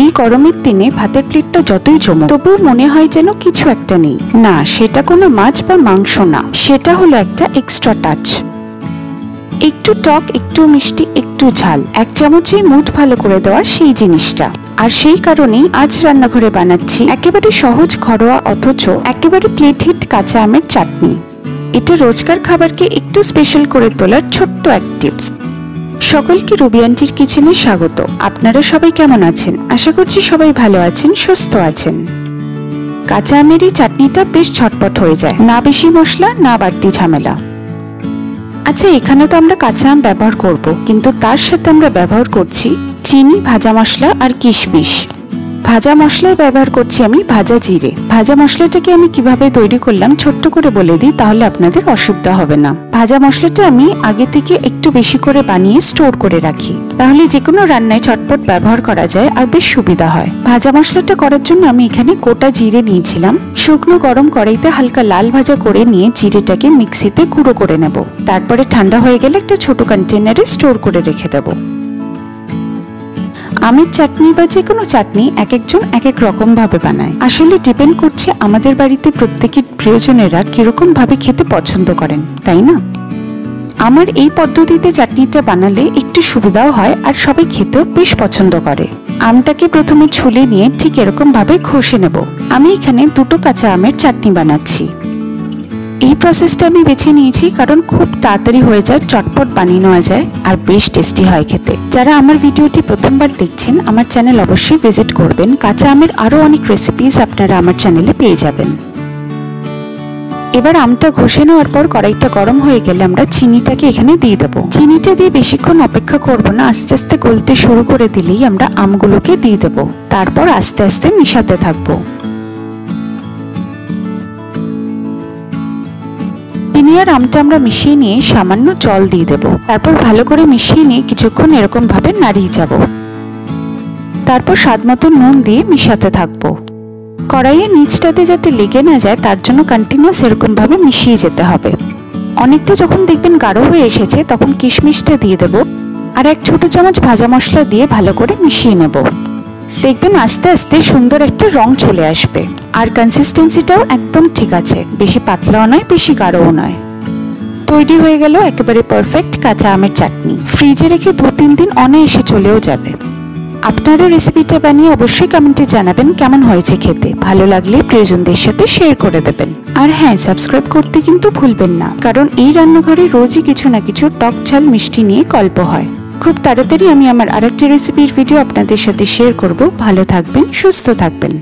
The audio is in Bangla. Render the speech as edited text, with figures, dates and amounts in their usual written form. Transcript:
এই গরমের দিনে ভাতের প্লেটটা যতই জমুক তবুও মনে হয় যেন কিছু একটা নেই। না, সেটা কোনো মাছ বা মাংস না, সেটা হলো একটা এক্সট্রা টাচ। একটু টক, একটু মিষ্টি, একটু ঝাল, এক চামচে মুড ভালো করে দেওয়া সেই জিনিসটা। আর সেই কারণেই আজ রান্নাঘরে বানাচ্ছি একেবারে সহজ, ঘরোয়া অথচ একেবারে প্লেট হিট কাঁচা আমের চাটনি। এটা রোজকার খাবারকে একটু স্পেশাল করে তোলার ছোট্ট এক টিপস। সকলকে রুবি আন্টির কিচেনে স্বাগত। আপনারা সবাই কেমন আছেন? আশা করছি সবাই ভালো আছেন, সুস্থ আছেন। কাঁচা আমের এই চাটনিটা বেশ ঝটপট হয়ে যায়, না বেশি মশলা, না বাড়তি ঝামেলা। আচ্ছা, এখানে তো আমরা কাঁচা আম ব্যবহার করব, কিন্তু তার সাথে আমরা ব্যবহার করছি চিনি, ভাজা মশলা আর কিশমিশ। ভাজা মশলায় ব্যবহার করছি আমি ভাজা জিরে। ভাজা মশলাটাকে আমি কিভাবে তৈরি করলাম ছোট্ট করে বলে দিই, তাহলে আপনাদের অসুবিধা হবে না। ভাজা মশলাটা আমি আগে থেকে একটু বেশি করে বানিয়ে স্টোর করে রাখি, তাহলে যে কোনো রান্নায় চটপট ব্যবহার করা যায় আর বেশ সুবিধা হয়। ভাজা মশলাটা করার জন্য আমি এখানে গোটা জিরে নিয়েছিলাম। শুকনো গরম কড়াইতে হালকা লাল ভাজা করে নিয়ে জিরেটাকে মিক্সিতে গুঁড়ো করে নেব। তারপরে ঠান্ডা হয়ে গেলে একটা ছোট কন্টেনারে স্টোর করে রেখে দেবো। আমের চাটনি বা যে কোনো চাটনি এক একজন এক এক রকম ভাবে বানায়। আসলে ডিপেন্ড করছে আমাদের বাড়িতে প্রত্যেকের প্রিয়জনেরা কিরকম ভাবে খেতে পছন্দ করেন, তাই না? আমার এই পদ্ধতিতে চাটনিটা বানালে একটু সুবিধাও হয় আর সবাই খেতেও বেশ পছন্দ করে। আমটাকে প্রথমে ছুলে নিয়ে ঠিক এরকম ভাবে ঘষে নেব। আমি এখানে দুটো কাঁচা আমের চাটনি বানাচ্ছি। এই প্রসেসটা আমি বেছে নিয়েছি কারণ খুব তাড়াতাড়ি হয়ে যায়, চটপট বানিয়ে নেওয়া যায় আর বেশ টেস্টি হয় খেতে। যারা আমার ভিডিওটি প্রথমবার দেখছেন, আমার চ্যানেল অবশ্যই ভিজিট করবেন। কাঁচা আমের আরো অনেক রেসিপিস আপনারা আমার চ্যানেলে পেয়ে যাবেন। এবার আমটা ঘষে নেওয়ার পর কড়াইটা গরম হয়ে গেলে আমরা চিনিটাকে এখানে দিয়ে দেবো। চিনিটা দিয়ে বেশিক্ষণ অপেক্ষা করব না, আস্তে আস্তে গলতে শুরু করে দিলেই আমরা আমগুলোকে দিয়ে দেবো। তারপর আস্তে আস্তে মিশাতে থাকবো। চিনি আর আমটা আমরা মিশিয়ে নিয়ে সামান্য জল দিয়ে দেব। তারপর ভালো করে মিশিয়ে নিয়ে কিছুক্ষণ এরকম ভাবে নাড়িয়ে যাব। তারপর স্বাদ মতো নুন দিয়ে মিশাতে থাকবো। কড়াইয়ের নিচটাতে যাতে লেগে না যায় তার জন্য কন্টিনিউয়াস এরকম ভাবে মিশিয়ে যেতে হবে। অনেকটা যখন দেখবেন গাঢ় হয়ে এসেছে তখন কিশমিশটা দিয়ে দেব আর এক ছোট চামচ ভাজা মশলা দিয়ে ভালো করে মিশিয়ে নেব। দেখবেন আস্তে আস্তে সুন্দর একটা রং চলে আসবে আর কনসিস্টেন্সিটাও একদম ঠিক আছে, বেশি পাতলাও নয়, বেশি গাঢ়ও নয়। তৈরি হয়ে গেল একেবারে পারফেক্ট কাঁচা আমের চাটনি। ফ্রিজে রেখে 2-3 দিন অনায়াসে চলেও যাবে। আপনারা রেসিপিটা বানিয়ে অবশ্যই কমেন্টে জানাবেন কেমন হয়েছে খেতে। ভালো লাগলে প্রিয়জনদের সাথে শেয়ার করে দেবেন। আর হ্যাঁ, সাবস্ক্রাইব করতে কিন্তু ভুলবেন না, কারণ এই রান্নাঘরে রোজই কিছু না কিছু টক ঝাল মিষ্টি নিয়ে গল্প হয়। খুব তাড়াতাড়ি আমি আমার আরেকটি রেসিপির ভিডিও আপনাদের সাথে শেয়ার করব। ভালো থাকবেন, সুস্থ থাকবেন।